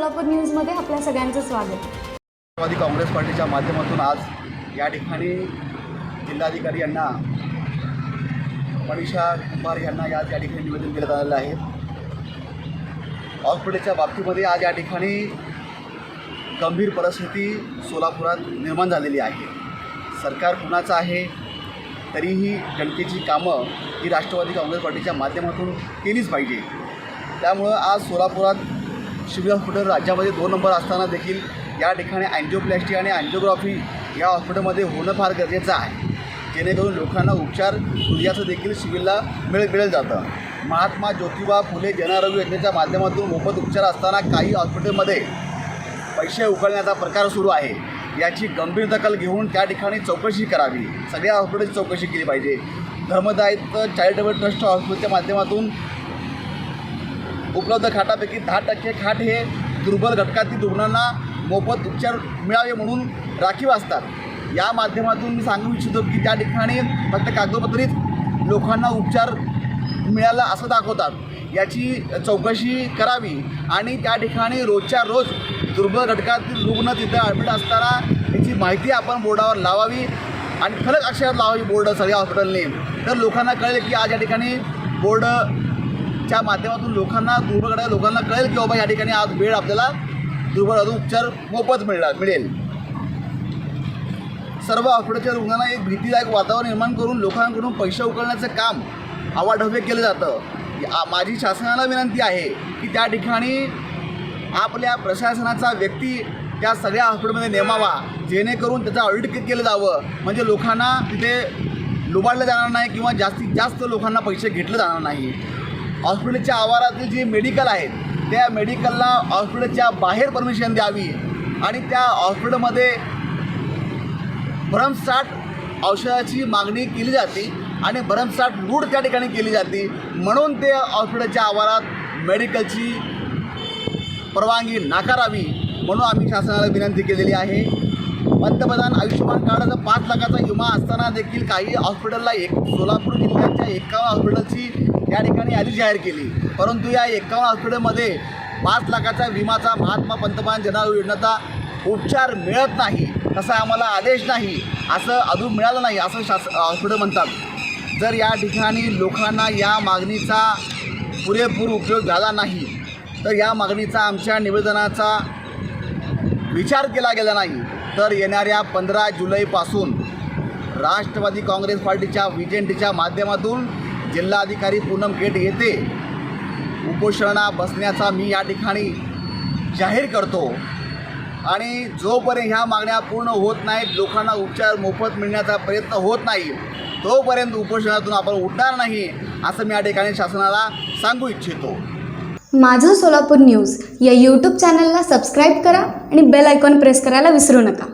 सोलापूर न्यूजमध्ये आपल्या सगळ्यांचं स्वागत। राष्ट्रवादी काँग्रेस पार्टीच्या माध्यमातून आज या ठिकाणी जिल्हाधिकारी यांना मनीषा कुंभार यांना या ठिकाणी निवेदन देण्यात आलेलं आहे। हॉस्पिटलच्या बाबतीमध्ये आज या ठिकाणी गंभीर परिस्थिती सोलापुरात निर्माण झालेली आहे। सरकार कुणाचं आहे तरीही जनतेची कामं ही राष्ट्रवादी काँग्रेस पार्टीच्या माध्यमातून केलीच पाहिजे। त्यामुळं आज सोलापुरात सिव्हिल हॉस्पिटल राज्यामध्ये 2 नंबर असताना देखील या ठिकाणी अँजिओप्लास्टी आणि अँजिओग्राफी या हॉस्पिटलमध्ये होणं फार गरजेचं आहे, जेणेकरून लोकांना उपचार हृदयाचं देखील सिव्हिलला मिळेल जातं। महात्मा ज्योतिबा फुले जनआरोग्य योजनेच्या माध्यमातून मोफत उपचार असताना काही हॉस्पिटलमध्ये पैसे उकळण्याचा प्रकार सुरू आहे। याची गंभीर दखल घेऊन त्या ठिकाणी चौकशी करावी, सगळ्या हॉस्पिटलची चौकशी केली पाहिजे। धर्मदायित्व चॅरिटेबल ट्रस्ट हॉस्पिटलच्या माध्यमातून उपलब्ध खाटापैकी 10% खाट हे दुर्बल घटकातील रुग्णांना मोफत उपचार मिळावे म्हणून राखीव असतात। या माध्यमातून मी सांगू इच्छितो की त्या ठिकाणी फक्त कागदोपत्रीत लोकांना उपचार मिळाला असं दाखवतात। याची चौकशी करावी आणि त्या ठिकाणी रोजच्या रोज दुर्बल घटकातील रुग्ण तिथे ॲडमिट असताना याची माहिती आपण बोर्डावर लावावी आणि फलक अक्षरात लावावी बोर्ड सगळ्या हॉस्पिटलने। तर लोकांना कळेल की आज या ठिकाणी बोर्डच्या माध्यमातून दुर्बल घटकातील लोकांना कळेल की बाबा या ठिकाणी आज वेळ आपल्याला दुर्बल उपचार मोफत मिळेल। सर्व हॉस्पिटलच्या रुग्णांना एक भीतीदायक वातावरण निर्माण करून लोकांकडून पैसे उकळण्याचं काम आवाढव्य केलं जातं। माझी शासनाला विनंती आहे की त्या ठिकाणी आपल्या प्रशासनाचा व्यक्ती त्या सगळ्या हॉस्पिटलमध्ये नेमावा, जेणेकरून त्याचं ऑडिट केलं जावं, म्हणजे लोकांना तिथे लुबाडलं जाणार नाही किंवा जास्तीत जास्त लोकांना पैसे घेतले जाणार नाही। हॉस्पिटलच्या आवारातील जे मेडिकल आहेत त्या मेडिकलला हॉस्पिटलच्या बाहेर परमिशन द्यावी आणि त्या हॉस्पिटलमध्ये भरमसाठ औषधाची मागणी केली जाते आणि भरमसाठ लूट त्या ठिकाणी केली जाते, म्हणून ते हॉस्पिटलच्या आवारात मेडिकलची परवानगी नाकारावी म्हणून आम्ही शासनाला विनंती केलेली आहे। पंतप्रधान आयुष्यमान कार्डाचा 5 लाखाचा विमा असताना देखील काही हॉस्पिटलला सोलापूर जिल्ह्याच्या 51 हॉस्पिटलची या ठिकाणी यादी जाहीर केली, परंतु या 51 हॉस्पिटलमध्ये 5 लाखाचा विमाचा महात्मा पंतप्रधान जनआरोग्य योजनेचा उपचार मिळत नाही, तसा आम्हाला आदेश नाही, असं अजून मिळालं नाही असं हॉस्पिटल म्हणतात। जर या ठिकाणी लोकांना या मागणीचा पुरेपूर उपयोग झाला नाही तर या मागणीचा आमच्या निवेदनाचा विचार केला गेला नाही तर येणाऱ्या 15 जुलैपासून राष्ट्रवादी काँग्रेस पार्टीच्या विजेंटीच्या माध्यमातून जिल्हाधिकारी पूनम गेट येथे उपोषणा बसण्याचा मी या ठिकाणी जाहीर करतो आणि जोपर्यंत ह्या मागण्या पूर्ण होत नाहीत, लोकांना उपचार मोफत मिळण्याचा प्रयत्न होत नाही, तोपर्यंत उपोषणातून आपण उठणार नाही असं मी या ठिकाणी शासनाला सांगू इच्छितो। माझं सोलापूर न्यूज या यूट्यूब चॅनलला सबस्क्राईब करा आणि बेल आयकॉन प्रेस करायला विसरू नका।